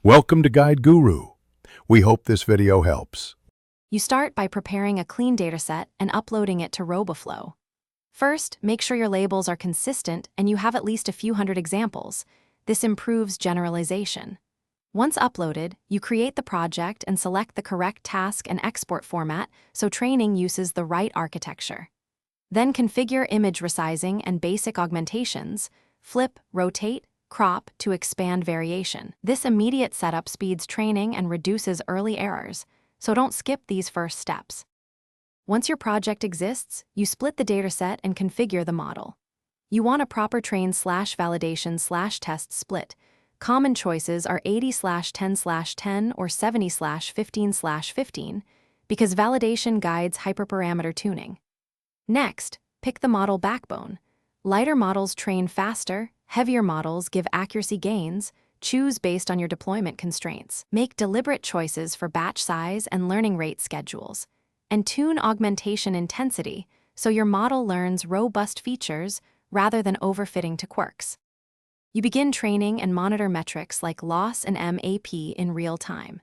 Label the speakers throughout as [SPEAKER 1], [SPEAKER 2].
[SPEAKER 1] Welcome to Guide Guru. We hope this video helps.
[SPEAKER 2] You start by preparing a clean dataset and uploading it to Roboflow. First, make sure your labels are consistent and you have at least a few hundred examples. This improves generalization. Once uploaded, you create the project and select the correct task and export format so training uses the right architecture. Then configure image resizing and basic augmentations, flip, rotate, crop to expand variation. This immediate setup speeds training and reduces early errors, so don't skip these first steps. Once your project exists, you split the dataset and configure the model. You want a proper train/validation/test split. Common choices are 80/10/10 or 70/15/15 because validation guides hyperparameter tuning. Next, pick the model backbone. Lighter models train faster, heavier models give accuracy gains. Choose based on your deployment constraints. Make deliberate choices for batch size and learning rate schedules. And tune augmentation intensity so your model learns robust features rather than overfitting to quirks. You begin training and monitor metrics like loss and MAP in real time.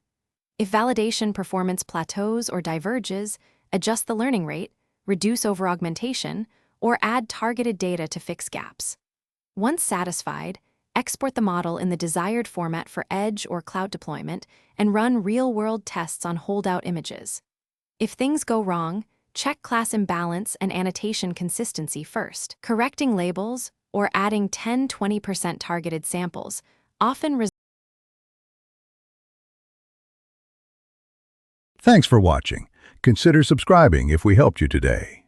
[SPEAKER 2] If validation performance plateaus or diverges, adjust the learning rate, reduce over-augmentation, or add targeted data to fix gaps. Once satisfied, export the model in the desired format for edge or cloud deployment and run real-world tests on holdout images. If things go wrong, check class imbalance and annotation consistency first. Correcting labels or adding 10–20% targeted samples often results.
[SPEAKER 1] Thanks for watching. Consider subscribing if we helped you today.